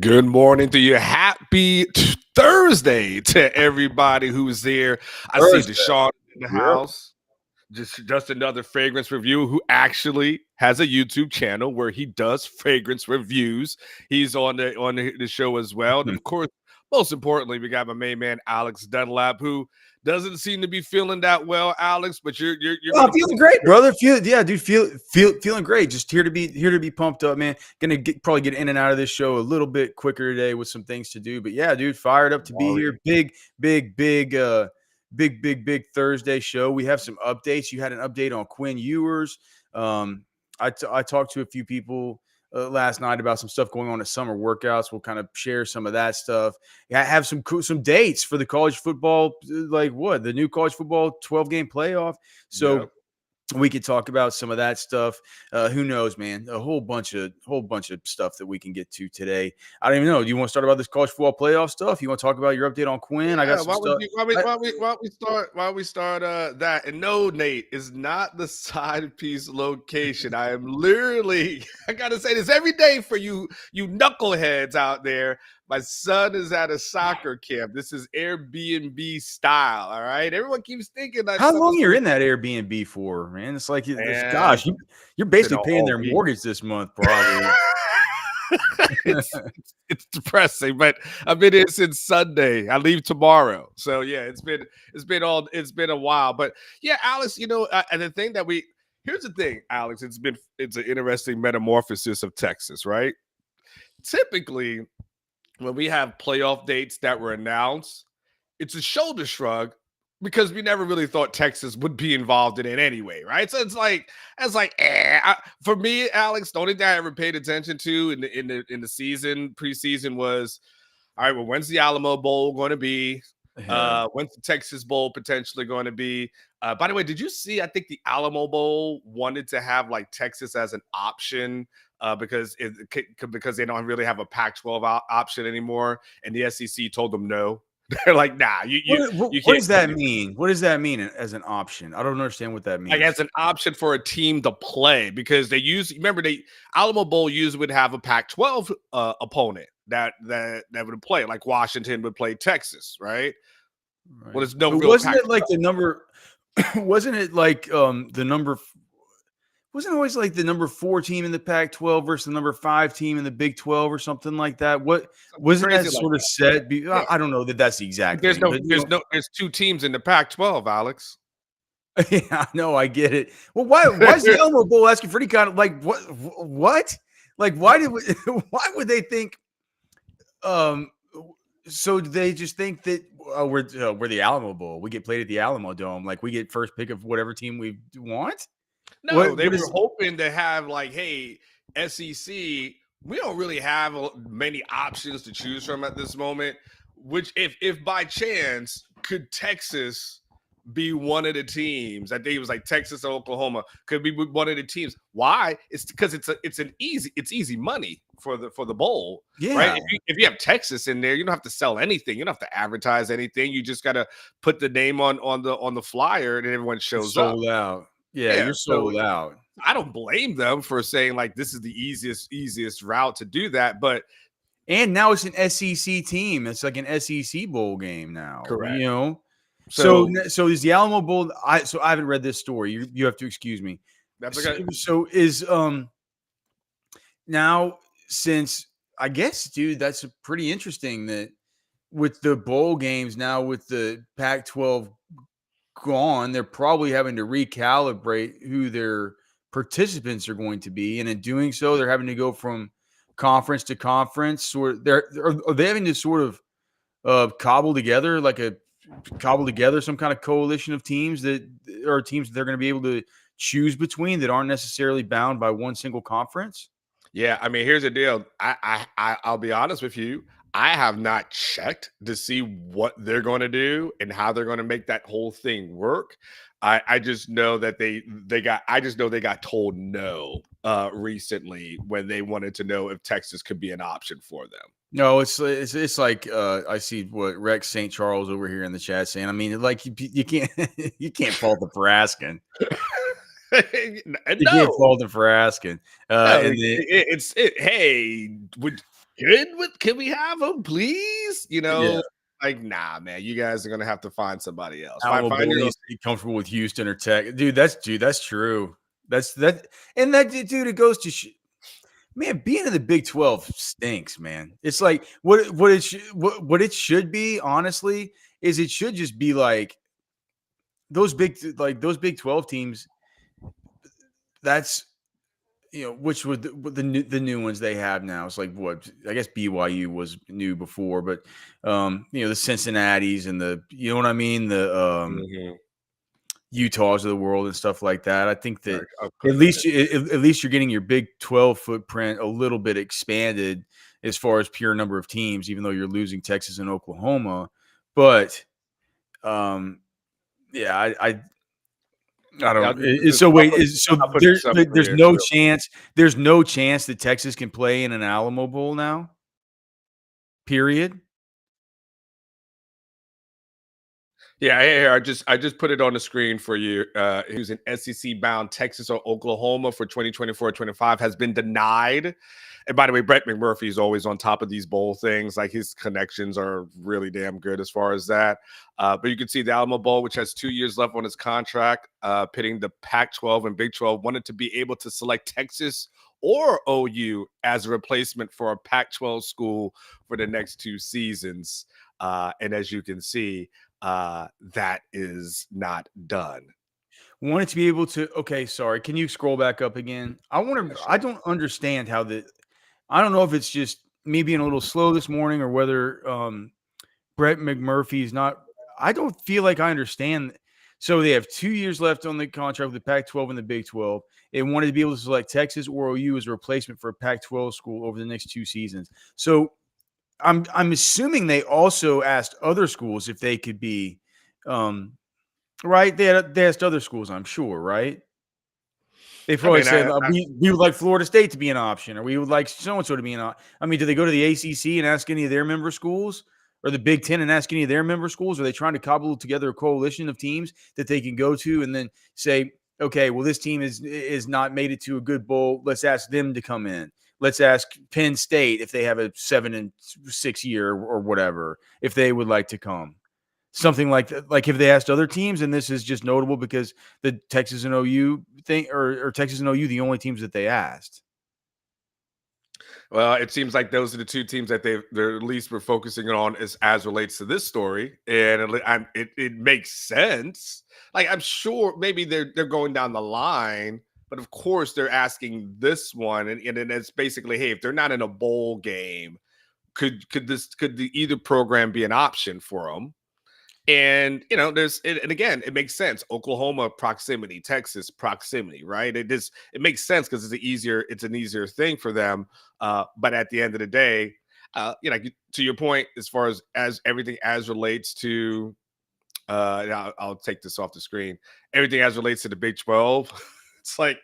Good morning to you. Happy Thursday to everybody who's there. I see Thursday. Deshaun in the Yep. house. Just another fragrance review who actually has a YouTube channel where he does fragrance reviews. He's on the show as well. And of course, most importantly, we got my main man Alex Dunlap, who doesn't seem to be feeling that well, Alex. But you're Oh, gonna I'm feeling great, brother. Feeling great. Just here to be pumped up, man. Gonna probably get in and out of this show a little bit quicker today with some things to do. But yeah, dude, fired up to be here. Big Thursday show. We have some updates. You had an update on Quinn Ewers. I talked to a few people last night about some stuff going on at summer workouts. We'll kind of share some of that stuff. I have some dates for the college football, like what the new college football 12-game playoff. So Yep. we could talk about some of that stuff. Who knows, man? A whole bunch of stuff that we can get to today. I don't even know. Do you want to start about this college football playoff stuff? You want to talk about your update on Quinn? I got Yeah, some stuff. why we start that? And no, Nate, is not the side piece location. I am literally I gotta say this every day for you knuckleheads out there. My son is at a soccer camp. This is Airbnb style. All right. Everyone keeps thinking that How long you're in that Airbnb for, man? It's like, gosh, you're basically paying their mortgage this month, probably. it's depressing, but I've been here since Sunday. I leave tomorrow, so yeah, it's been a while. But yeah, Alex, and the thing that here's the thing, Alex. It's an interesting metamorphosis of Texas, right? Typically, when we have playoff dates that were announced, it's a shoulder shrug because we never really thought Texas would be involved in it anyway, right? So it's like for me, Alex, the only thing I ever paid attention to in the season preseason was, all right, well, when's the Alamo Bowl going to be? When's the Texas Bowl potentially going to be? By the way, did you see? I think the Alamo Bowl wanted to have like Texas as an option because they don't really have a Pac-12 option anymore, and the SEC told them no. They're like, nah, you What can't. does that mean? What does that mean as an option? I don't understand what that means. Like as an option for a team to play because remember Alamo Bowl usually would have a Pac-12 opponent that would play, like Washington would play Texas, right? Well, there's no real. Wasn't it like the number? Wasn't it like the number? Wasn't it always like the number 4 team in the Pac-12 versus the number 5 team in the Big 12 or something like that? What wasn't that sort of set? I don't know that that's the exact. There's 2 teams in the Pac-12, Alex. Yeah, no, I get it. Well, why is the Elmo Bowl asking for any kind of like what? Like why would they think? So they just think that we're the Alamo Bowl. We get played at the Alamo Dome. Like we get first pick of whatever team we want. No, they were hoping to have like, hey, SEC, we don't really have many options to choose from at this moment. Which, if by chance, could Texas be one of the teams? I think it was like Texas or Oklahoma could be one of the teams. Why? It's because it's easy money for the bowl. Yeah. Right. If you have Texas in there, you don't have to sell anything. You don't have to advertise anything. You just got to put the name on the flyer and everyone shows up. Sold out. Yeah, you're sold out. I don't blame them for saying like this is the easiest route to do that, and now it's an SEC team. It's like an SEC bowl game now. Correct. So is the Alamo Bowl? I haven't read this story. You have to excuse me. That's okay. So is now since I guess, dude, that's pretty interesting that with the bowl games now with the Pac-12 gone, they're probably having to recalibrate who their participants are going to be, and in doing so, they're having to go from conference to conference. Or are they having to sort of cobble together some kind of coalition of teams that are teams that they're going to be able to choose between that aren't necessarily bound by one single conference? Yeah, I mean, here's the deal. I'll be honest with you. I have not checked to see what they're going to do and how they're going to make that whole thing work. I just know that they got told no recently when they wanted to know if Texas could be an option for them. No, it's like I see what Rex St. Charles over here in the chat saying. I mean, like you can't fault them for asking. You can't fault them for asking. Hey, Can we have him, please? Yeah. Like, nah, man, you guys are gonna have to find somebody else. Alamo Find Bowl your own. needs to be comfortable with Houston or Tech. Dude, that's true. That's that and that dude, it goes to man, being in the Big 12 stinks, man. It's like what it should be, honestly, is it should just be like those Big 12 teams. That's which would the new ones they have now. It's like what I guess BYU was new before, but the Cincinnati's and you know what I mean, the Mhm. Utahs of the world and stuff like that. I think that Right, of course. at least you're getting your Big 12 footprint a little bit expanded as far as pure number of teams, even though you're losing Texas and Oklahoma. But yeah, I Yeah, don't. So wait, so I'll put this up for there's you no real chance. There's no chance that Texas can play in an Alamo Bowl now. Period. Yeah, here, I just put it on the screen for you. Who's an SEC bound Texas or Oklahoma for 2024-25 has been denied. And by the way, Brett McMurphy is always on top of these bowl things. Like his connections are really damn good as far as that. But you can see the Alamo Bowl, which has 2 years left on its contract, pitting the Pac-12 and Big 12, wanted to be able to select Texas or OU as a replacement for a Pac-12 school for the next 2 seasons. And as you can see, that is not done. Wanted to be able to. Okay, sorry. Can you scroll back up again? I want Yeah, to. I sure. don't understand how the. I don't know if it's just me being a little slow this morning or whether Brett McMurphy is not. I don't feel like I understand. So they have 2 years left on the contract with the Pac-12 and the Big 12. They wanted to be able to select Texas or OU as a replacement for a Pac-12 school over the next 2 seasons. So I'm assuming they also asked other schools if they could be, right? They asked other schools, I'm sure, right? They I probably mean, said we would like Florida State to be an option, or we would like so and so to be an option. I mean, do they go to the ACC and ask any of their member schools, or the Big Ten and ask any of their member schools? Are they trying to cobble together a coalition of teams that they can go to and then say, okay, well, this team is not made it to a good bowl. Let's ask them to come in. Let's ask Penn State if they have a 7-6 year or whatever, if they would like to come. Something like that. Like if they asked other teams, and this is just notable because the Texas and OU thing, or Texas and OU, the only teams that they asked. well, it seems like those are the 2 teams that they're at least were focusing on as relates to this story, and it makes sense. Like I'm sure maybe they're going down the line, but of course they're asking this one, and then it's basically, hey, if they're not in a bowl game, could the either program be an option for them? And and again, it makes sense. Oklahoma proximity, Texas proximity, right? It makes sense because it's an easier thing for them. But at the end of the day, to your point, as far as everything as relates to, I'll take this off the screen. Everything as relates to the Big 12, it's like,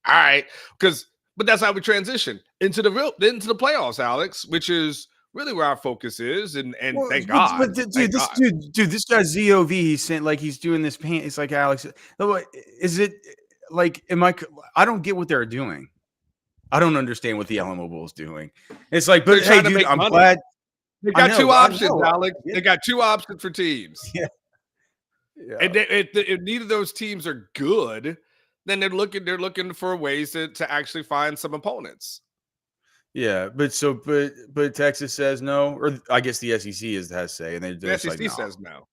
all right, but that's how we transition into the playoffs, Alex, which is really where our focus is, and Well, thank God, dude, thank God. this guy ZOV, he's saying like he's doing this paint. It's like Alex. Is it like? I don't get what they're doing. I don't understand what the Alamo Bowl is doing. It's like, They're but hey, trying to dude, make I'm money. glad. They got 2 I options, know. Alex. They got 2 options for teams. Yeah, yeah. And if neither of those teams are good, then they're looking for ways to actually find some opponents. Yeah, but Texas says no, or I guess the SEC has say, and they're The just like SEC no. says no.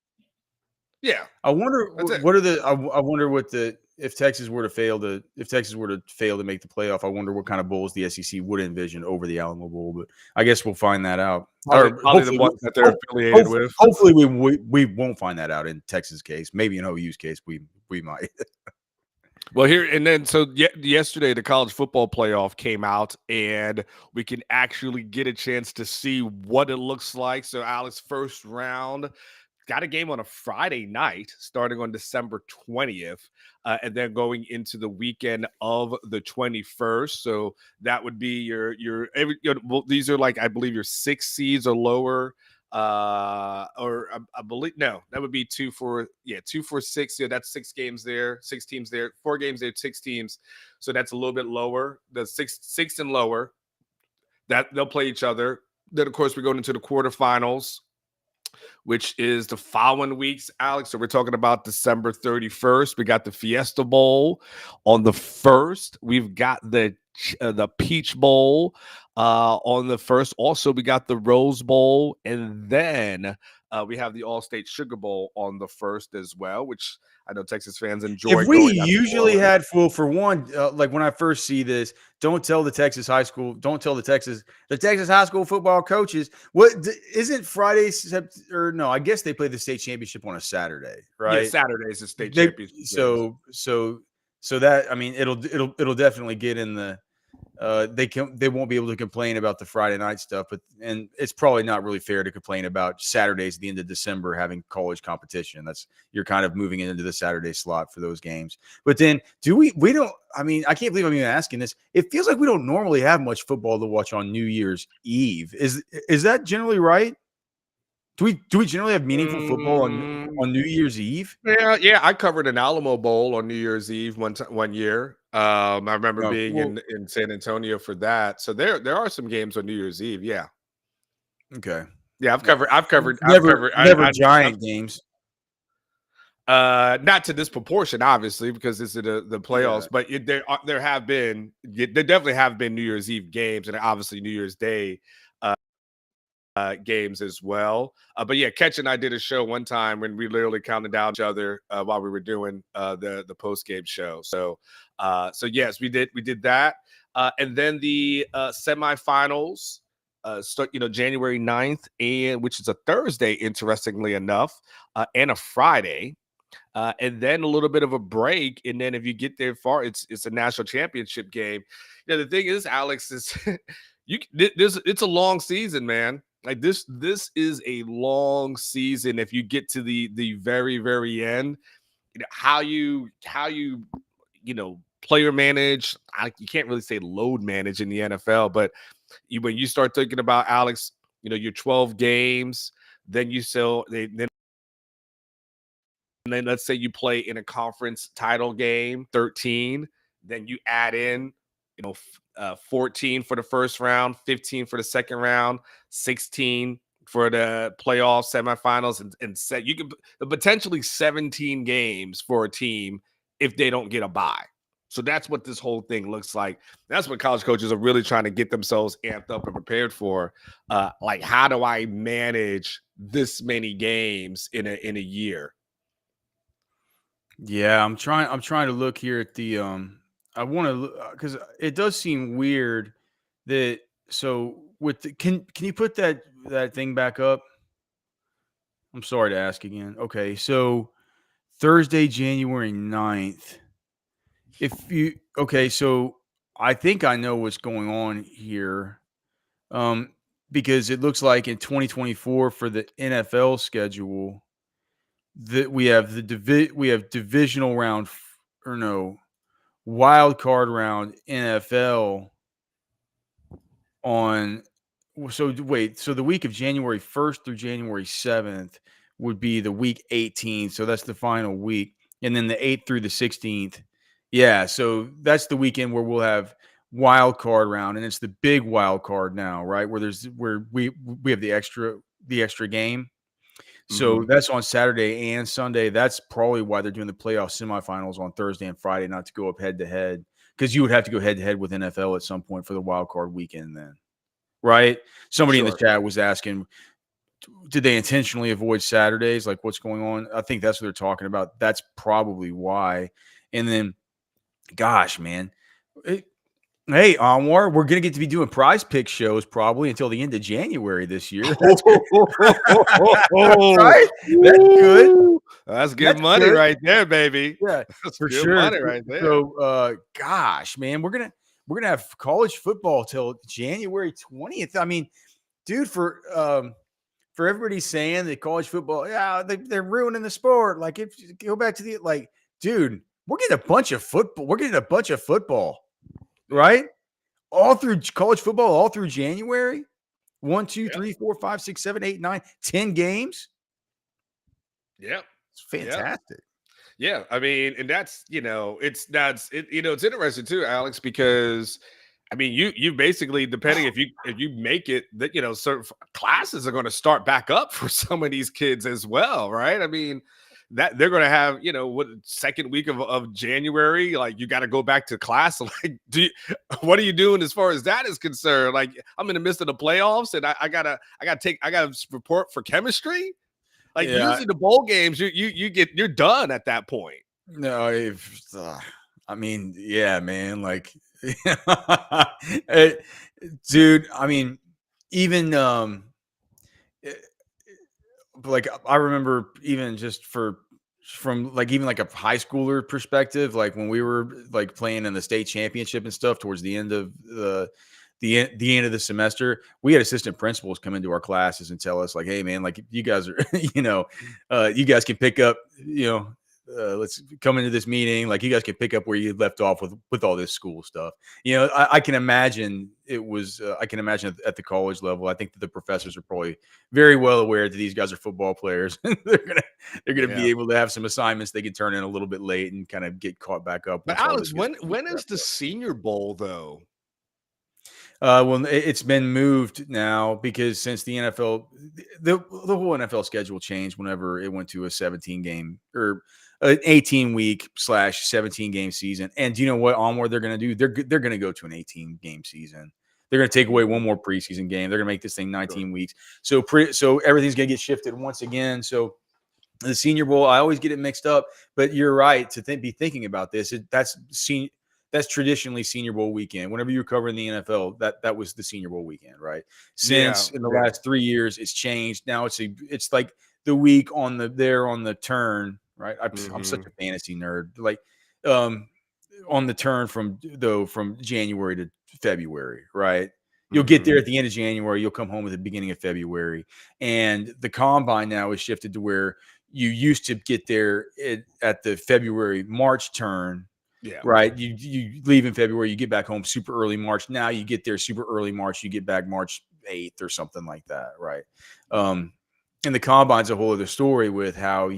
Yeah, I wonder that's it. what are the I wonder what the if Texas were to fail to make the playoff. I wonder what kind of bowls the SEC would envision over the Alamo Bowl. But I guess we'll find that out, or Probably the ones that they're affiliated with. hopefully we won't find that out in Texas' case. Maybe in OU's case we might. Well, here and then, so yesterday the college football playoff came out, and we can actually get a chance to see what it looks like. So, Alex, first round got a game on a Friday night starting on December 20th, and then going into the weekend of the 21st. So that would be well, these are like, I believe, your 6 seeds or lower. Or I believe, no, that would be 2 4 6. Yeah, that's 6 games there, 6 teams there, 4 games there, 6 teams. So that's a little bit lower. The six and lower. that they'll play each other. Then, of course, we're going into the quarterfinals, which is the following weeks, Alex. So we're talking about December 31st. We got the Fiesta Bowl on the 1st. We've got the Peach Bowl on the 1st. Also, we got the Rose Bowl, and then we have the All-State Sugar Bowl on the 1st as well, which I know Texas fans enjoy If we going out to New usually Orleans. had full for one, like when I first see this, don't tell the Texas high school football coaches isn't Friday or no? I guess they play the state championship on a Saturday, Yeah, right? Saturday's the state They championship games. so that I mean it'll definitely get in the they won't be able to complain about the Friday night stuff, and it's probably not really fair to complain about Saturdays at the end of December having college competition. That's you're kind of moving into the Saturday slot for those games. But then we don't I mean, I can't believe I'm even asking this. It feels like we don't normally have much football to watch on New Year's Eve. Is that generally right? Do we generally have meaningful football on New Year's Eve? Yeah. I covered an Alamo Bowl on New Year's Eve one year. I remember No, being well, in San Antonio for that. So there are some games on New Year's Eve. Yeah, okay. yeah. No, I've covered. never giant games. Not to this proportion, obviously, because this is the playoffs. Yeah. But there have been there definitely have been New Year's Eve games, and obviously New Year's Day games as well. But yeah, Ketch and I did a show one time when we literally counted down each other while we were doing the post game show. So yes, we did that, and then the semifinals start January 9th, and which is a Thursday, interestingly enough, and a Friday. And then a little bit of a break, and then if you get there far, it's a national championship game. The thing is, Alex, is it's a long season, man. Like this is a long season. If you get to the very very end, how you player manage. You can't really say load manage in the NFL, but when you start thinking about, Alex, your 12 games, then then let's say you play in a conference title game, 13, then you add in, 14 for the first round, 15 for the second round, 16 for the playoff semifinals, and set you could potentially 17 games for a team if they don't get a bye. So that's what this whole thing looks like. That's what college coaches are really trying to get themselves amped up and prepared for. Like, how do I manage this many games in a year? Yeah, I'm trying to look here at the I want to because it does seem weird that so with the can you put that thing back up? I'm sorry to ask again. Okay, so Thursday, January 9th. If you okay, so I think I know what's going on here. Um because it looks like in 2024 for the NFL schedule that we have divisional round or no wild card round NFL on so wait, so the week of January 1st through January 7th would be the week 18. So that's the final week. And then the 8th through the 16th. Yeah, so that's the weekend where we'll have wild card round, and it's the big wild card now, right? Where we have the extra game. So Mhm. that's on Saturday and Sunday. That's probably why they're doing the playoff semifinals on Thursday and Friday, not to go up head to head, because you would have to go head to head with NFL at some point for the wild card weekend then, right? Somebody in the Sure. chat was asking, did they intentionally avoid Saturdays? Like, what's going on? I think that's what they're talking about. That's probably why. And then, gosh, man, hey, Anwar, we're gonna get to be doing prize pick shows probably until the end of January this year. That's good. Right? That's good. Woo! That's good That's money good. right there, baby. Yeah, That's for good sure. money right there. So, gosh, man, we're gonna have college football till January 20th. I mean, dude, for everybody saying that college football, yeah, they're ruining the sport. Like, if you go back to the like, dude, we're getting a bunch of football. We're getting a bunch of football, right? All through college football, all through January. 1, 2, Yep. 3, 4, 5, 6, 7, 8, 9, 10 games. Yep. It's Yep. fantastic. Yeah. I mean, and it's interesting too, Alex, because I mean, you basically, depending if you make it, that certain classes are going to start back up for some of these kids as well, right? I mean, that they're going to have what, second week of January, like you got to go back to class. Like, what are you doing as far as that is concerned? Like, I'm in the midst of the playoffs, and I gotta report for chemistry. Like, Yeah, usually the bowl games, you're done at that point. no, I mean, yeah, man, like, dude, I mean, even eh, like I remember even just from like even like a high schooler perspective, like when we were like playing in the state championship and stuff towards the end of the end of the semester, we had assistant principals come into our classes and tell us like, hey man, like you guys are you guys can pick up, let's come into this meeting, like you guys can pick up where you left off with all this school stuff. I can imagine I can imagine at the college level, I think that the professors are probably very well aware that these guys are football players. They're gonna Yeah. be able to have some assignments they can turn in a little bit late and kind of get caught back up But once all this Alex, gets when is wrapped the up. Senior Bowl though? Well, it's been moved now because since the NFL, the whole NFL schedule changed whenever it went to a 17 game or an 18 week / 17 game season. And do you know what onward they're going to do? They're going to go to an 18 game season. They're going to take away one Mhm. more preseason game. They're going to make this thing Sure. 19 weeks. So everything's going to get shifted once again. So the Senior Bowl, I always get it mixed up, but you're right to be thinking about this. That's traditionally Senior Bowl weekend. Whenever you're covering the NFL, that was the Senior Bowl weekend, right? Yeah, Since in the yeah. last 3 years, it's changed. Now it's like the week on the turn, right? I'm such Mhm. a fantasy nerd. Like um on the turn from January to February, right? You'll get there Mhm. at the end of January. You'll come home at the beginning of February, and the combine now is shifted to where you used to get there at the February March turn, Yeah. right? You leave in February, you get back home super early March. Now you get there super early March, you get back March 8th or something like that, right? Um, and the combine's a whole other story with how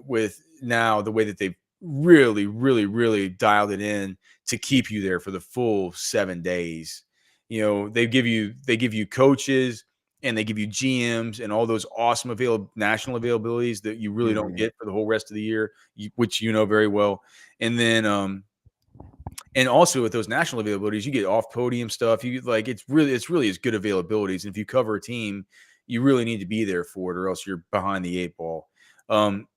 with now the way that they've really, really, really dialed it in to keep you there for the full 7 days. They give you coaches and they give you GMs and all those awesome national availabilities that you really don't Mhm. get for the whole rest of the year, which you know very well. And then and also with those national availabilities, you get off podium stuff. You like it's really as good availabilities. And if you cover a team, you really need to be there for it, or else you're behind the 8 ball. Um,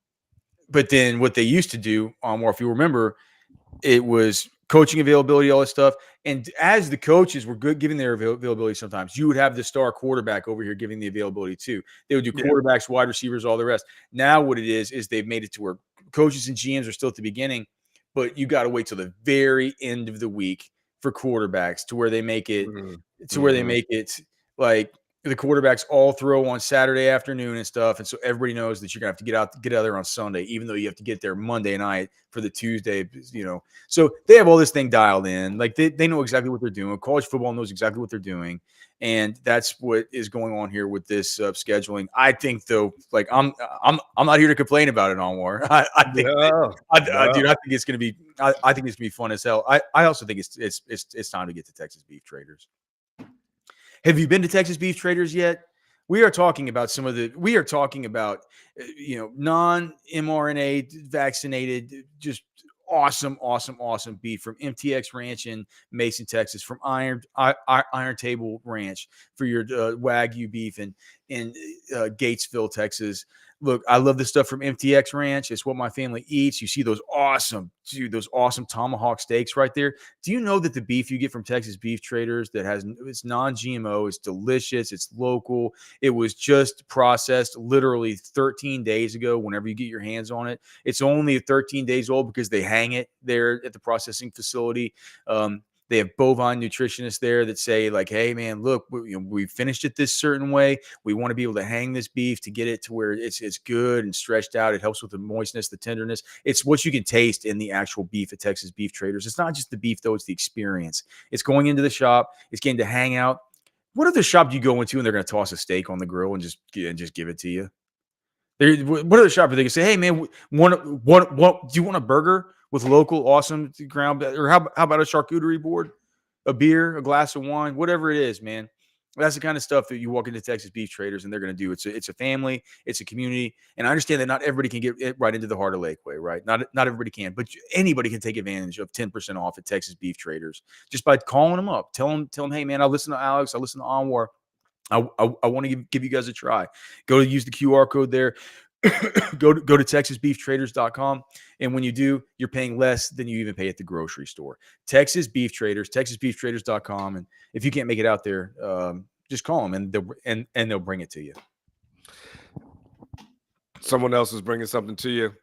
but then what they used to do, or if you remember, it was coaching availability, all this stuff. And as the coaches were good giving their availability, sometimes you would have the star quarterback over here giving the availability too. They would do Yeah. quarterbacks, wide receivers, all the rest. Now what it is they've made it to where coaches and GMs are still at the beginning, but you got to wait till the very end of the week for quarterbacks Mhm. to where they Mhm. make it like the quarterbacks all throw on Saturday afternoon and stuff. And so everybody knows that you're gonna have to get out there on Sunday, even though you have to get there Monday night for the Tuesday, so they have all this thing dialed in. Like they know exactly what they're doing. College football knows exactly what they're doing. And that's what is going on here with this scheduling. I think though, like I'm not here to complain about it on war. I think that No. dude, No. I think it's gonna be I think it's gonna be fun as hell. I also think it's time to get to Texas beef traders. Have you been to Texas Beef Traders yet? We are talking about, non mRNA vaccinated, just awesome, awesome, awesome beef from MTX Ranch in Mason, Texas, from Iron Table Ranch for your Wagyu beef in Gatesville, Texas. Look, I love the stuff from MTX Ranch. It's what my family eats. You see those awesome tomahawk steaks right there. Do you know that the beef you get from Texas Beef Traders it's non-GMO, it's delicious, it's local. It was just processed literally 13 days ago whenever you get your hands on it. It's only 13 days old because they hang it there at the processing facility. They have bovine nutritionists there that say like, hey man, look, we finished it this certain way. We want to be able to hang this beef to get it to where it's good and stretched out. It helps with the moistness, the tenderness. It's what you can taste in the actual beef at Texas Beef Traders. It's not just the beef though, it's the experience. It's going into the shop, it's getting to hang out. What other shop do you go into and they're going to toss a steak on the grill and just give it to you? What other shop are they going to say, hey man, do you want a burger with local awesome ground, or how about a charcuterie board? a beer, a glass of wine, whatever it is, man. That's the kind of stuff that you walk into Texas Beef Traders and they're going to do. It's a family, it's a community, and I understand that not everybody can get it right into the heart of Lakeway, right? Not everybody can, but anybody can take advantage of 10% off at Texas Beef Traders just by calling them up. Tell them, hey man, I listen to Alex, I listen to Anwar. I want to give you guys a try. Go to use the QR code there. go to texasbeeftraders.com, and when you do, you're paying less than you even pay at the grocery store. Texas Beef Traders, texasbeeftraders.com, and if you can't make it out there, just call them and they'll bring it to you. Someone else is bringing something to you.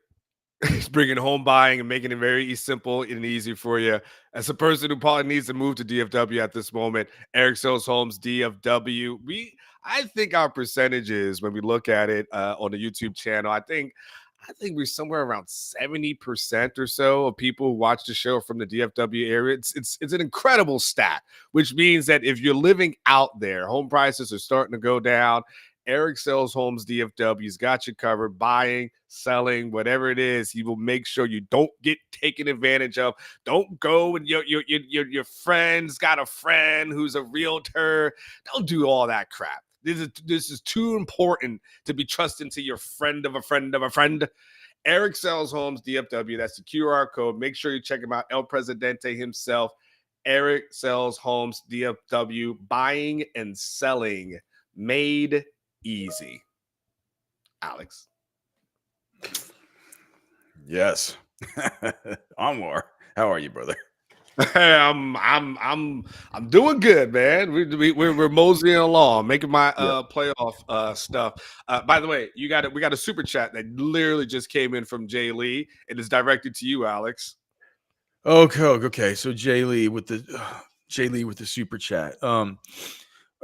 He's bringing home buying and making it very simple and easy for you. As a person who probably needs to move to DFW at this moment, Eric Sells Homes DFW. I think our percentages when we look at it on the YouTube channel, I think we're somewhere around 70% or so of people who watch the show from the DFW area. It's an incredible stat, which means that if you're living out there, home prices are starting to go down. Eric Sells Homes DFW's got you covered, buying, selling, whatever it is. He will make sure you don't get taken advantage of. Don't go and your friend's got a friend who's a realtor. Don't do all that crap. This is too important to be trusting to your friend of a friend of a friend. Eric Sells Homes DFW. That's the QR code. Make sure you check him out. El Presidente himself. Eric Sells Homes DFW. Buying and selling made easy. Alex. Yes. Anwar, how are you, brother? I'm doing good, man. We're moseying along, making my playoff stuff. By the way, we got a super chat that literally just came in from Jay Lee. It is directed to you, Alex. Okay. So Jay Lee with the super chat.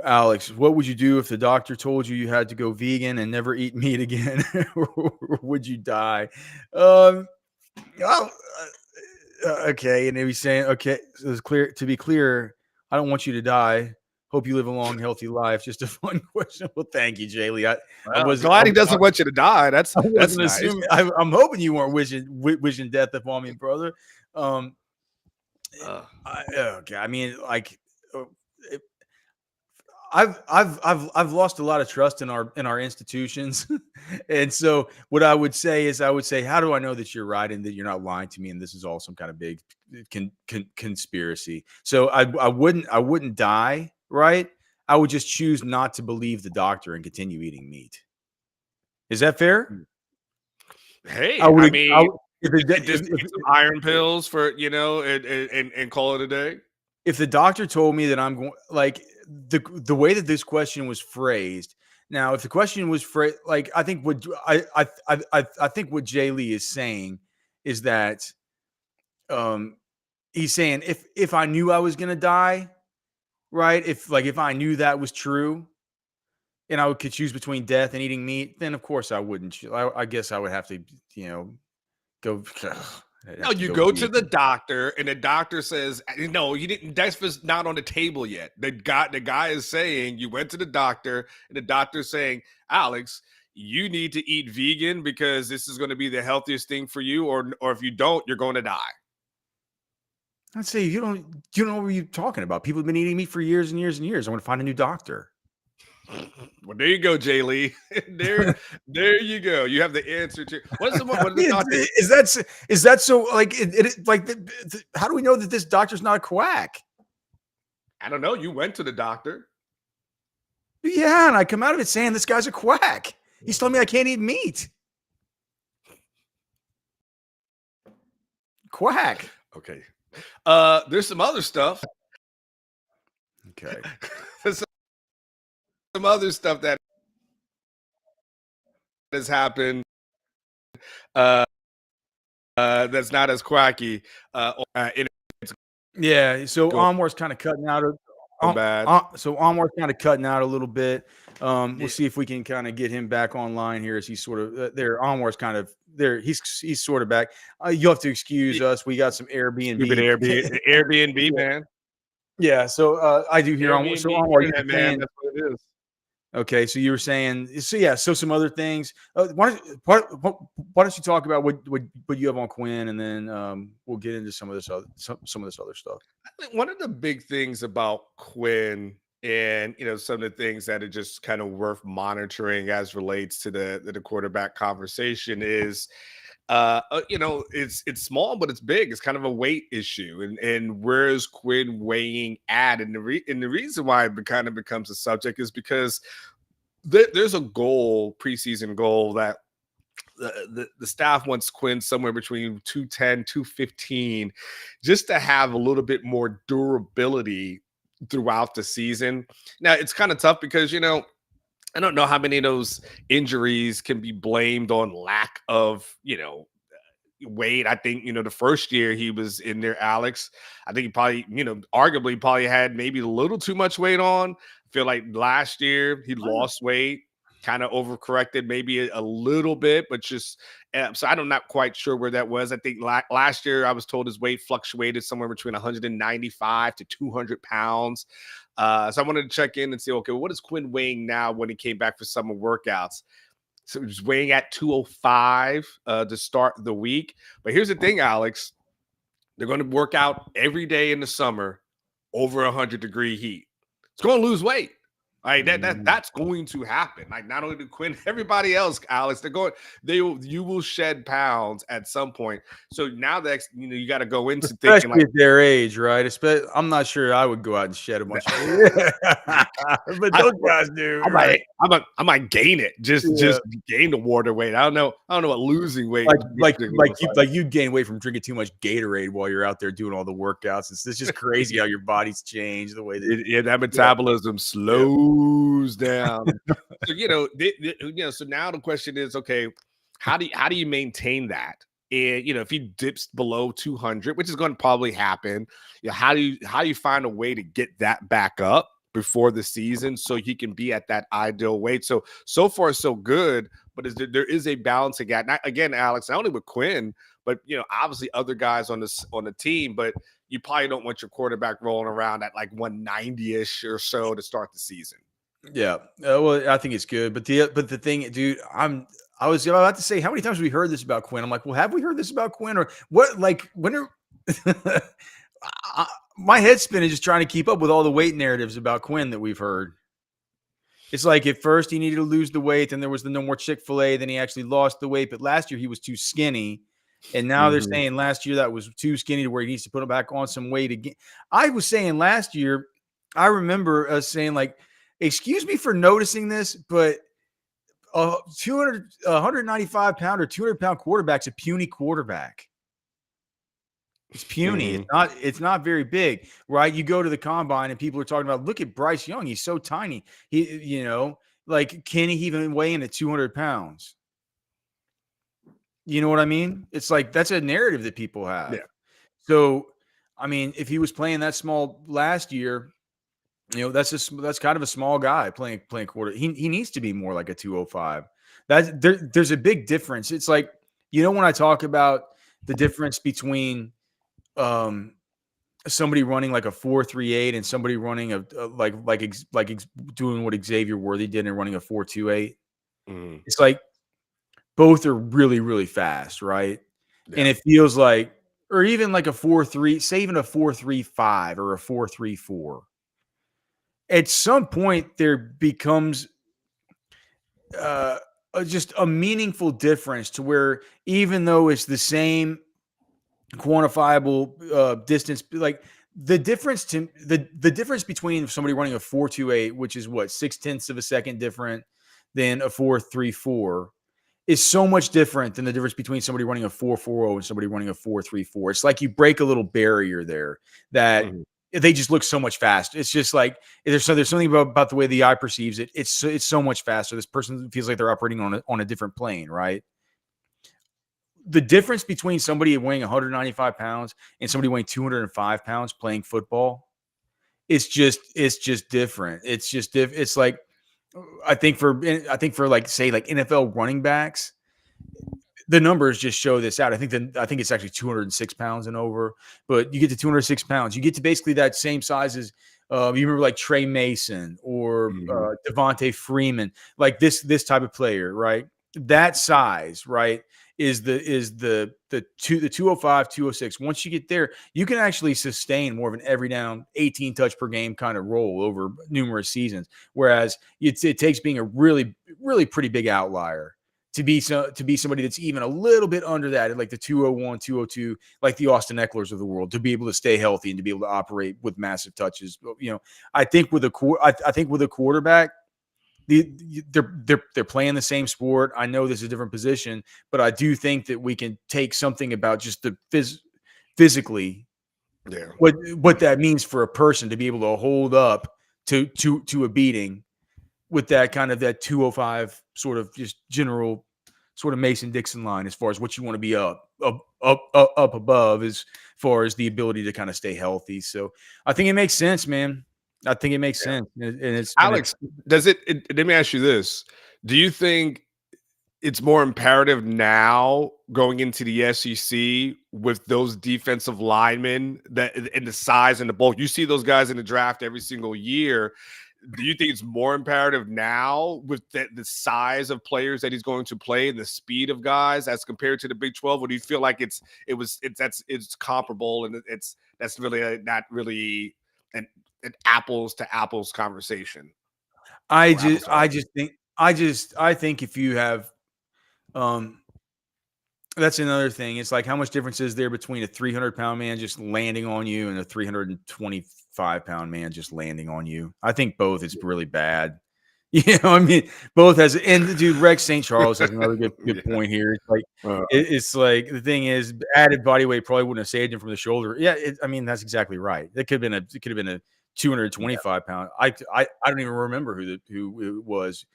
Alex, what would you do if the doctor told you had to go vegan and never eat meat again? Would you die? Okay. And he's saying, okay, so it's clear. To be clear, I don't want you to die. Hope you live a long, healthy life. Just a fun question. Well, thank you, Jay Lee. I was glad he doesn't want you to die. That's nice. I'm hoping you weren't wishing death upon me, brother. Okay. I mean, like. I've lost a lot of trust in our institutions, and so what I would say is how do I know that you're right and that you're not lying to me and this is all some kind of big conspiracy? So I wouldn't die, right? I would just choose not to believe the doctor and continue eating meat. Is that fair? Hey, just eat some iron pills for and call it a day. If the doctor told me that I'm going like. The way that this question was phrased. Now, if the question was phrased, like I think what what Jay Lee is saying is that he's saying if I knew I was gonna die, right? If I knew that was true, and I could choose between death and eating meat, then of course I wouldn't. I guess I would have to, go. No, you go to the doctor, and the doctor says, "No, you didn't. That's not on the table yet." The guy is saying you went to the doctor, and the doctor's saying, "Alex, you need to eat vegan because this is going to be the healthiest thing for you, or if you don't, you're going to die." I'd say you don't know what you're talking about. People have been eating meat for years and years and years. I want to find a new doctor. Well, there you go, Jay Lee. there you go. You have the answer to what is that so like how do we know that this doctor's not a quack? I don't know. You went to the doctor. Yeah, and I come out of it saying this guy's a quack. He's telling me I can't eat meat. Quack. Okay. There's some other stuff. Okay. Some other stuff that has happened that's not as quacky. Yeah, so Anwar's kind of cutting out. So Anwar's kind of cutting out a little bit. We'll see if we can kind of get him back online here as he's sort of there. Anwar's kind of there. He's sort of back. You'll have to excuse us. We got some Airbnb, man. Yeah, so I do hear Anwar. So Anwar, man, that's what it is. Okay, so you were saying, so yeah, so some other things. Why don't you talk about what you have on Quinn, and then we'll get into some of this other stuff. I think one of the big things about Quinn, and some of the things that are just kind of worth monitoring as relates to the quarterback conversation is it's small but it's big. It's kind of a weight issue, and where is Quinn weighing at? And the reason why it kind of becomes a subject is because there's a goal, preseason goal, that the staff wants Quinn somewhere between 210, 215, just to have a little bit more durability throughout the season. Now it's kind of tough because I don't know how many of those injuries can be blamed on lack of weight. I think, the first year he was in there, Alex, I think he probably, arguably probably had maybe a little too much weight on. I feel like last year he lost weight, kind of overcorrected maybe a little bit, but just so I'm not quite sure where that was. I think last year I was told his weight fluctuated somewhere between 195 to 200 pounds. So I wanted to check in and see, okay, what is Quinn weighing now when he came back for summer workouts? So he's weighing at 205 to start the week. But here's the thing, Alex. They're going to work out every day in the summer over 100-degree heat. It's going to lose weight. Like that's going to happen. Like not only the Quinn, everybody else, Alex, you will shed pounds at some point. So now that you got to go into especially thinking like at their age, right? I'm not sure I would go out and shed a bunch of weight. But those guys do. Right? I might gain it. Just gain the water weight. I don't know what losing weight like you gain weight from drinking too much Gatorade while you're out there doing all the workouts. It's just crazy how your body's changed the way that that metabolism slows down. So so now the question is, okay, how do you maintain that? And if he dips below 200, which is going to probably happen, how do you find a way to get that back up before the season so he can be at that ideal weight? So far so good, but there is a balancing act. Not, again, Alex, not only with Quinn, but obviously other guys on the team. But you probably don't want your quarterback rolling around at like 190-ish or so to start the season. Yeah, well, I think it's good, but the thing, dude, I was about to say, how many times have we heard this about Quinn? I'm like, well, have we heard this about Quinn, or what? Like, when are my head's spinning just trying to keep up with all the weight narratives about Quinn that we've heard. It's like at first he needed to lose the weight, then there was the no more Chick-fil-A, then he actually lost the weight, but last year he was too skinny. And now they're saying last year that was too skinny to where he needs to put him back on some weight again. I was saying last year, I remember us saying like, excuse me for noticing this, but 195 pound or 200 pound quarterback's a puny quarterback. It's puny. It's not very big, right? You go to the combine and people are talking about, look at Bryce Young. He's so tiny. He, like, can he even weigh in at 200 pounds? You know what I mean? It's like, that's a narrative that people have. Yeah. So, I mean, if he was playing that small last year, that's kind of a small guy playing quarter. He needs to be more like a 205. There's a big difference. It's like, when I talk about the difference between somebody running like a 4.38 and somebody running doing what Xavier Worthy did and running a 4.28. It's like both are really, really fast, right? Yeah. And it feels like, or even like a 4.3, say even a 4.35 or a 4.34. At some point, there becomes just a meaningful difference to where even though it's the same quantifiable distance, like the difference between somebody running a 4.28, which is what 0.6 of a second different than a 4.34, is so much different than the difference between somebody running a 4.40 and somebody running a 4.34. It's like you break a little barrier there that they just look so much faster. It's just like there's something about the way the eye perceives it. It's so much faster. This person feels like they're operating on a different plane, right? The difference between somebody weighing 195 pounds and somebody weighing 205 pounds playing football, it's just different. It's like, I think for like, say, like NFL running backs, the numbers just show this out. I think it's actually 206 pounds and over, but you get to 206 pounds, you get to basically that same size as You remember like Trey Mason or Mhm. Devontae Freeman, like this type of player, right? That size, right, is the 205, 206. Once you get there, you can actually sustain more of an every down 18 touch per game kind of role over numerous seasons. Whereas it takes being a really pretty big outlier to be somebody that's even a little bit under that, like the 201, 202, like the Austin Ecklers of the world, to be able to stay healthy and to be able to operate with massive touches. I think with a quarterback, they're playing the same sport. I know this is a different position, but I do think that we can take something about just the physically Yeah. what that means for a person to be able to hold up to a beating with that kind of that 205 sort of just general sort of Mason Dixon line as far as what you want to be up above as far as the ability to kind of stay healthy. So I think it makes sense, man. I think it makes Yeah. sense, and it's Alex, let me ask you this. Do you think it's more imperative now going into the SEC with those defensive linemen that and the size and the bulk? You see those guys in the draft every single year. Do you think it's more imperative now with the size of players that he's going to play and the speed of guys as compared to the Big 12? Or do you feel like it's comparable and that's really not really an apples to apples conversation or apples to oranges? I think if you have um that's another thing. It's like how much difference is there between a 300-pound man just landing on you and a 325-pound man just landing on you? I think both is really bad. I mean, both has, and dude, Rex St. Charles has another good Yeah. point here. It's like Uh, it's like the thing is, added body weight probably wouldn't have saved him from the shoulder. Yeah, I mean that's exactly right. It could have been a yeah. 225-pound. I don't even remember who it was.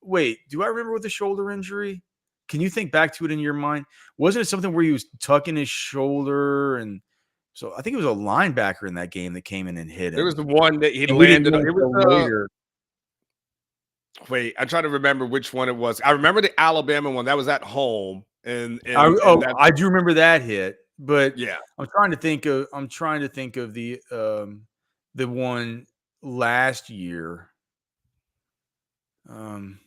Wait? Do I remember with the shoulder injury? Can you think back to it in your mind? Wasn't it something where he was tucking his shoulder, and so I think it was a linebacker in that game that came in and hit There was him, the one that he and we didn't landed know on. It was until later. wait, I'm trying to remember which one it was. I remember the Alabama one. That was at home. And that I do remember that hit, but yeah. I'm trying to think of the one last year. Um,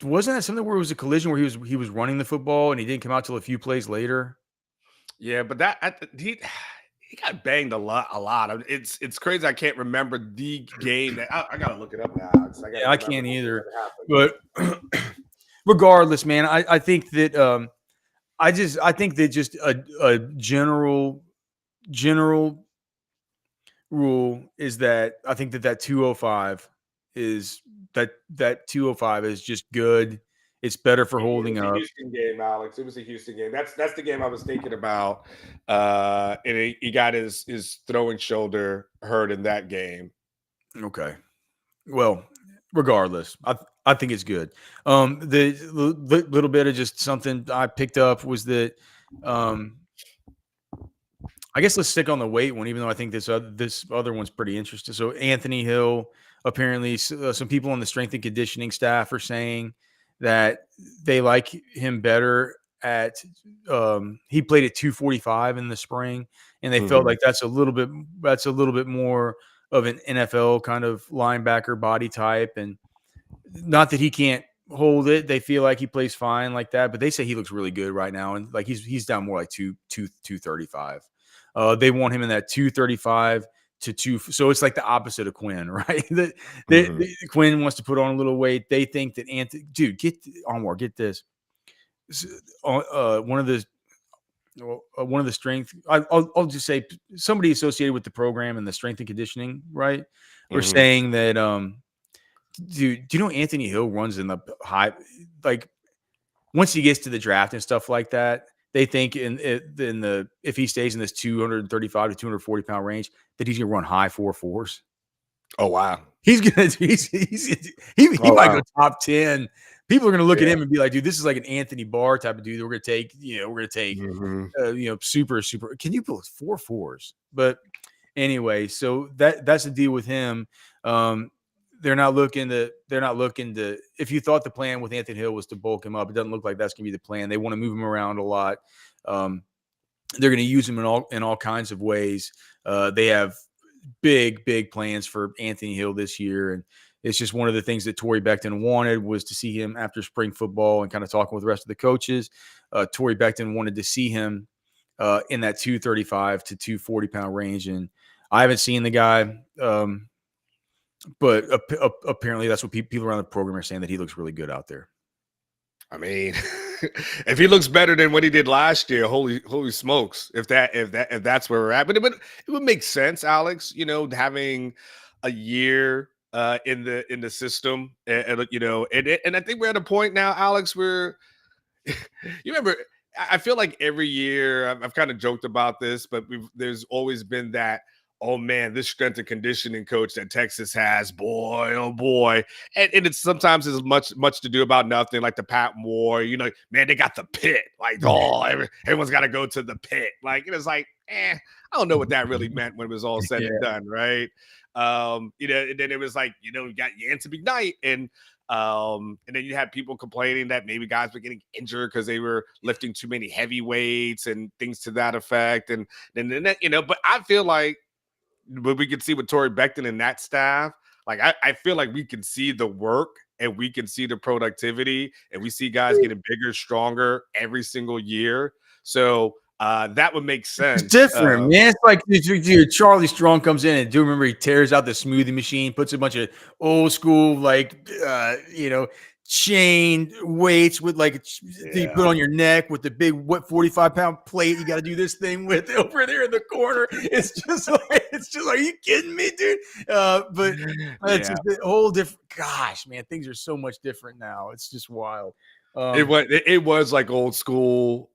wasn't that something where it was a collision where he was running the football and he didn't come out till a few plays later? Yeah, but he got banged a lot. It's crazy I can't remember the game that I gotta look it up now. I gotta Yeah, I remember can't either. what happened. But regardless, man, I think that I think that just a general rule is that I think that 205 is that 205 is just good. It's better for It holding was a up. Houston game, Alex. It was a Houston game. That's the game I was thinking about. And he got his throwing shoulder hurt in that game. Okay. Well, regardless, I think it's good. The little bit of just something I picked up was that um I guess let's stick on the weight one, even though I think this other one's pretty interesting. So Anthony Hill, apparently, some people on the strength and conditioning staff are saying that they like him better at. He played at 245 in the spring, and they felt Mhm. like that's a little bit more of an NFL kind of linebacker body type, and not that he can't hold it. They feel like he plays fine like that, but they say he looks really good right now, and like he's down more like 235. They want him in that 235 to two. So it's like the opposite of Quinn, right? Mhm. Quinn wants to put on a little weight. They think that Anthony, dude, get this. One of the one of the strength. I'll just say somebody associated with the program and the strength and conditioning, right? We're Mhm. saying that dude, do you know Anthony Hill runs in the high, like once he gets to the draft and stuff like that, they think in the if he stays in this 235 to 240-pound range, that he's gonna run high 4.4s. Oh wow. He's gonna he Oh might go wow. top 10. People are gonna look at Yeah. him and be like, dude, this is like an Anthony Barr type of dude that we're gonna take Mhm. super. Can you build 4.4s? But anyway, so that's the deal with him. Um, they're not looking to if you thought the plan with Anthony Hill was to bulk him up, it doesn't look like that's gonna be the plan. They want to move him around a lot. Um, they're going to use him in all kinds of ways. They have big plans for Anthony Hill this year. And it's just one of the things that Torrey Becton wanted was to see him after spring football and kind of talking with the rest of the coaches. Torrey Becton wanted to see him in that 235 to 240 pound range. And I haven't seen the guy, but apparently that's what people around the program are saying, that he looks really good out there. I mean, if he looks better than what he did last year, holy smokes! If that's where we're at, but it would make sense, Alex. You know, having a year in the system, and I think we're at a point now, Alex, where you remember. I feel like every year I've kind of joked about this, but there's always been that, oh man, this strength and conditioning coach that Texas has, boy, oh boy. And it's sometimes is much to do about nothing, like the Pat Moore, man, they got the pit. Like, everyone's got to go to the pit. Like, it's like, I don't know what that really meant when it was all said and done, right? And then it was like, you got Yancey McKnight, and then you had people complaining that maybe guys were getting injured because they were lifting too many heavy weights and things to that effect. And then but I feel like, but we can see with Torrey Becton and that staff, like I feel like we can see the work and we can see the productivity, and we see guys getting bigger, stronger every single year. So that would make sense. It's different, man. It's like dude, Charlie Strong comes in, and do remember he tears out the smoothie machine, puts a bunch of old school chain weights with you put on your neck with the big 45-pound plate you got to do this thing with over there in the corner. It's just like, are you kidding me, dude? But it's just a whole different. Gosh, man, things are so much different now. It's just wild. It was like old school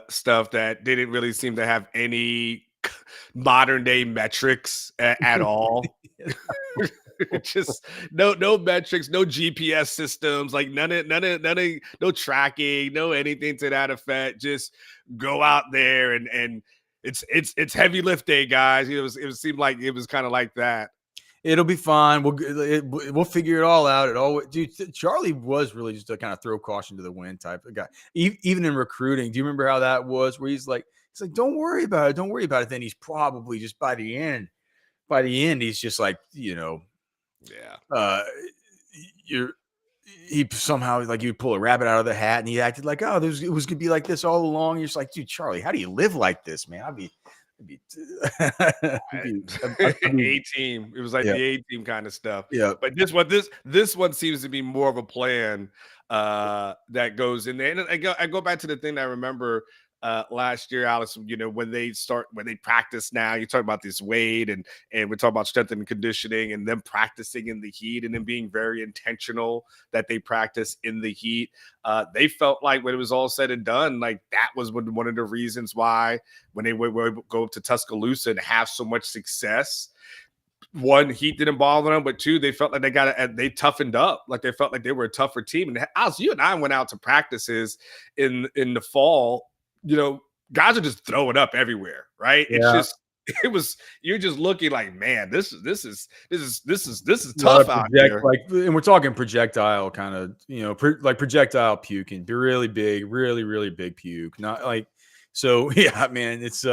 stuff that didn't really seem to have any modern day metrics at all. Just no metrics, no GPS systems, like none of no tracking, no anything to that effect. Just go out there and it's heavy lift day, guys. It seemed like it was kind of like that. It'll be fine. We'll figure it all out. Dude, Charlie was really just a kind of throw caution to the wind type of guy. Even in recruiting, do you remember how that was? Where he's like, don't worry about it. Don't worry about it. Then he's probably just by the end, he's just like, he somehow like you pull a rabbit out of the hat, and he acted like, it was gonna be like this all along. You're just like, dude, Charlie, how do you live like this, man? A team. It was like the A team kind of stuff. Yeah. But this one seems to be more of a plan that goes in there. And I go back to the thing that I remember last year, Alex, when they practice now, you talk about this weight and we're talking about strength and conditioning and them practicing in the heat and then being very intentional that they practice in the heat. They felt like when it was all said and done, like that was one of the reasons why when they would go up to Tuscaloosa and have so much success. One, heat didn't bother them, but two, they felt like they toughened up. Like they felt like they were a tougher team. And Alex, you and I went out to practices in the fall. Guys are just throwing up everywhere, right? Yeah. You're just looking like, man, this is tough out here. And we're talking projectile kind of, like projectile puke and really big, really, really big puke. Not like, so yeah, man, it's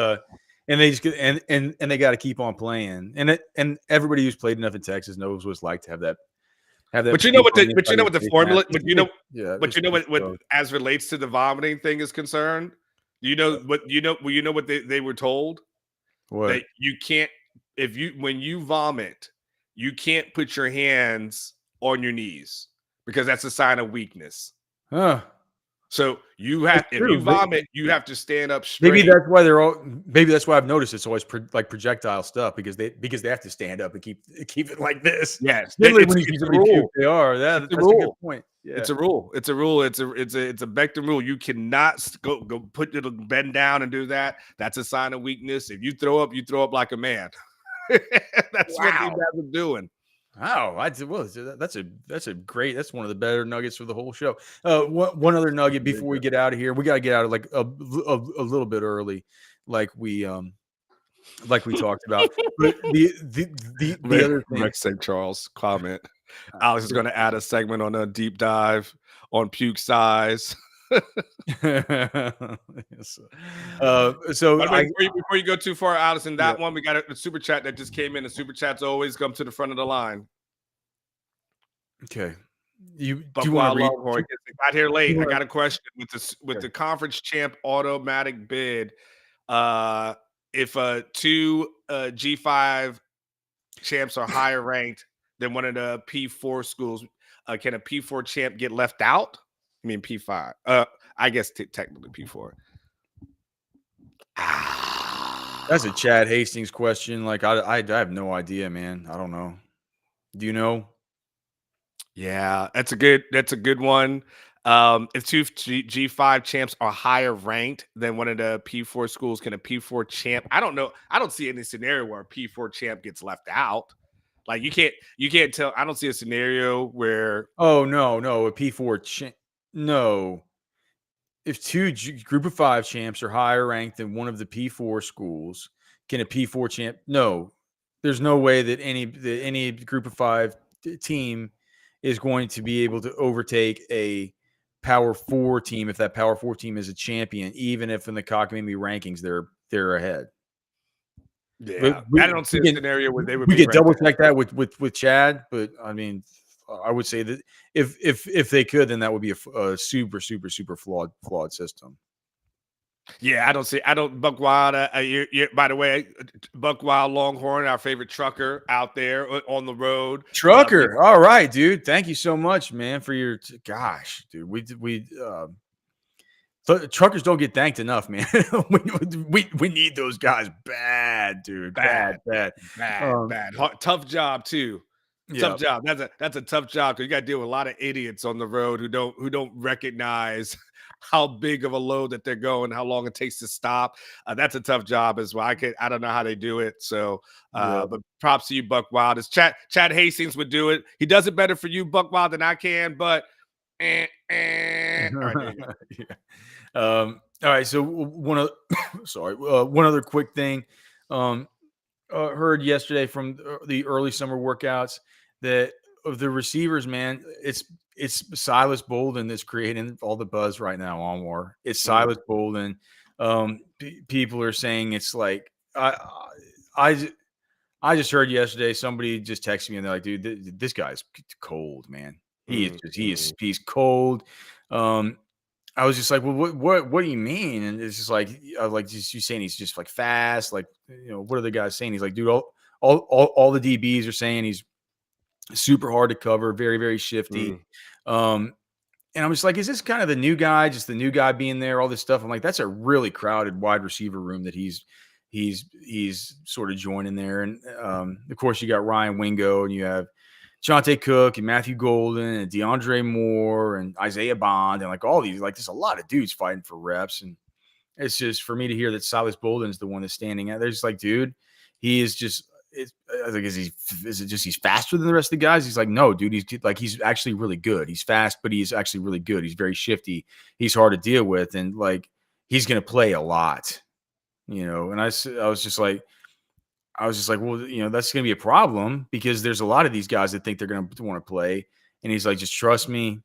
and they just get, and they got to keep on playing. And everybody who's played enough in Texas knows what it's like to have that. But you know what the formula, what as relates to the vomiting thing is concerned. You know what they were told? What? That you can't, when you vomit, you can't put your hands on your knees because that's a sign of weakness. Huh. So if you vomit, you have to stand up straight. Maybe that's why I've noticed it's always like projectile stuff because they have to stand up and keep it like this. Yes, it's a rule. They are. That's a good point. Yeah. It's a rule. It's a Becton rule. You cannot go bend down and do that. That's a sign of weakness. If you throw up like a man. That's what these guys are doing. Wow, that's one of the better nuggets for the whole show. One other nugget before we get out of here. We got to get out of like a little bit early, like we talked about. But the other thing, Rex St. Charles comment. Alex is going to add a segment on a deep dive on puke size. Yes. So By the way, before you go too far, Allison, yeah. that one we got a super chat that just came in. The super chats always come to the front of the line. Okay. Do you want to Buckwild read? Longhorn got here You late. I wanna, got a question with okay. the conference champ automatic bid. If two G5 champs are higher ranked than one of the P4 schools, can a P4 champ get left out? I mean P5. I guess technically P4. That's a Chad Hastings question. Like I have no idea, man. I don't know. Do you know? Yeah, that's a good one. If two G5 champs are higher ranked than one of the P4 schools, can a P4 champ? I don't know. I don't see any scenario where a P4 champ gets left out. Like you can't tell. I don't see a scenario where. Oh no, a P4 no. If two group of 5 champs are higher ranked than one of the P4 schools, can a P4 champ? No. There's no way that any group of 5 team is going to be able to overtake a Power 4 team if that Power 4 team is a champion, even if in the Cockamamie rankings they're ahead. But Yeah, I don't see a scenario where they would we be could double ranked. check that with Chad, but I mean, I would say that if they could, then that would be a super flawed system. Yeah, I don't see. I don't Buck Wild. By the way, Buck Wild Longhorn, our favorite trucker out there on the road. Trucker, all right, dude. Thank you so much, man, for your gosh, dude. Truckers don't get thanked enough, man. we need those guys bad, dude. Bad. Tough job too. Yeah. Tough job. That's a tough job because you got to deal with a lot of idiots on the road who don't recognize how big of a load that they're going, how long it takes to stop. That's a tough job as well. I don't know how they do it. So, but props to you, Buck Wild. As Chad Hastings would do it. He does it better for you, Buck Wild, than I can. But all right, there you go. Yeah. All right. So one other quick thing. Heard yesterday from the early summer workouts that of the receivers, man, it's Silas Bolden that's creating all the buzz right now. Onward, it's Silas Bolden. People are saying it's like I just heard yesterday somebody just texted me and they're like, dude, this guy's cold, man. He's cold. I was just like, well, what do you mean? And it's just like, just you saying he's just like fast, like, you know, what are the guys saying? He's like, dude, all the DBs are saying he's super hard to cover, very, very shifty. And I'm just like, is this kind of the new guy, just the new guy being there, all this stuff? I'm like, that's a really crowded wide receiver room that he's sort of joining there. And of course you got Ryan Wingo and you have Jonte Cook and Matthew Golden and DeAndre Moore and Isaiah Bond and like all these, like there's a lot of dudes fighting for reps. And it's just for me to hear that Silas Bolden is the one that's standing out. They're just like, dude, he is just, I think, is it just he's faster than the rest of the guys? He's like, no, dude, he's actually really good. He's fast, but he's actually really good. He's very shifty. He's hard to deal with. And like, he's going to play a lot, you know? And I was just like, well, you know, that's going to be a problem because there's a lot of these guys that think they're going to want to play. And he's like, just trust me.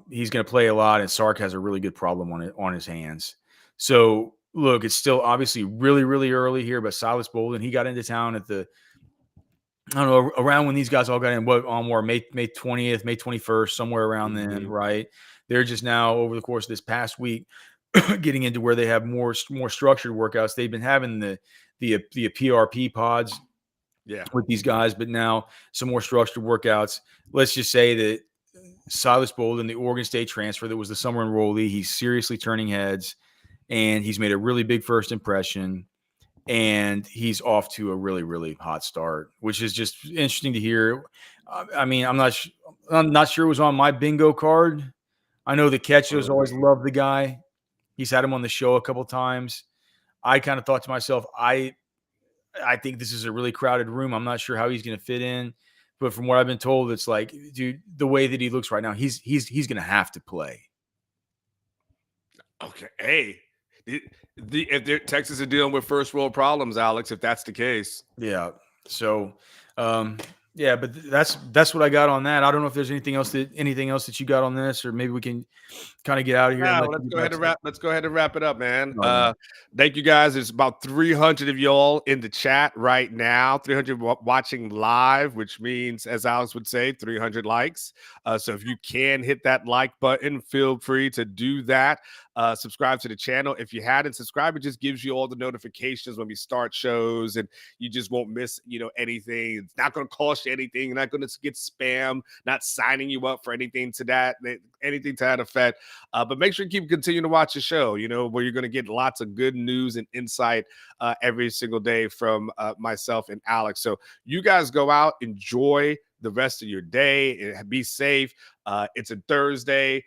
He's going to play a lot. And Sark has a really good problem on his hands. So look, it's still obviously really, really early here, but Silas Bolden, he got into town at I don't know, around when these guys all got in, May 20th, May 21st, somewhere around then, right? They're just now over the course of this past week getting into where they have more structured workouts. They've been having the PRP pods with these guys, but now some more structured workouts. Let's just say that Silas Bolden, the Oregon State transfer that was the summer enrollee, he's seriously turning heads and he's made a really big first impression and he's off to a really, really hot start, which is just interesting to hear. I mean, I'm not sure it was on my bingo card. I know the Ketchos always loved the guy. He's had him on the show a couple times. I kind of thought to myself, I think this is a really crowded room. I'm not sure how he's going to fit in, but from what I've been told, it's like, dude, the way that he looks right now, he's going to have to play. Okay, hey, if Texas is dealing with first world problems, Alex, if that's the case, yeah. So, Yeah, but that's what I got on that. I don't know if there's anything else that you got on this, or maybe we can kind of get out of here and Yeah, let well, you get back to. let's go ahead and wrap it up, man. Oh yeah. Thank you guys. There's about 300 of y'all in the chat right now. 300 watching live, which means, as Alex would say, 300 likes. So if you can hit that like button, feel free to do that. Subscribe to the channel. If you hadn't subscribed, it just gives you all the notifications when we start shows, and you just won't miss, anything. It's not going to cost you anything. You're not going to get spam. Not signing you up for anything to that effect. But make sure you keep continuing to watch the show, where you're going to get lots of good news and insight every single day from myself and Alex. So you guys go out, enjoy the rest of your day, and be safe. It's a Thursday.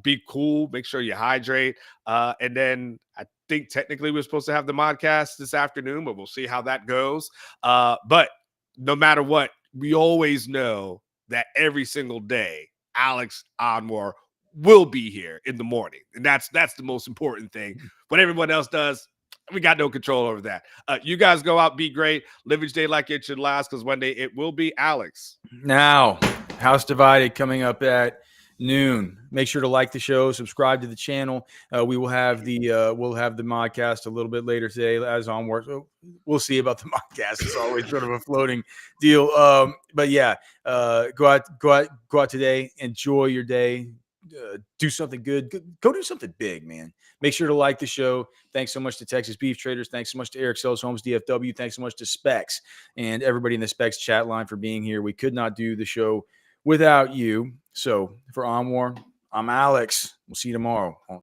Be cool. Make sure you hydrate. And then I think technically we're supposed to have the modcast this afternoon, but we'll see how that goes. But no matter what, we always know that every single day, Alex Anwar will be here in the morning, and that's the most important thing. What everyone else does, we got no control over that. You guys go out, be great, live each day like it should last, because one day it will be. Alex. Now, House Divided coming up at noon. Make sure to like the show, subscribe to the channel. We will have the modcast a little bit later today as onward. So we'll see about the modcast. It's always sort of a floating deal. But yeah, go out today. Enjoy your day. Do something good. Go do something big, man. Make sure to like the show. Thanks so much to Texas Beef Traders. Thanks so much to Eric Sells Homes DFW. Thanks so much to Specs and everybody in the Specs chat line for being here. We could not do the show without you. So for Anwar, I'm Alex. We'll see you tomorrow.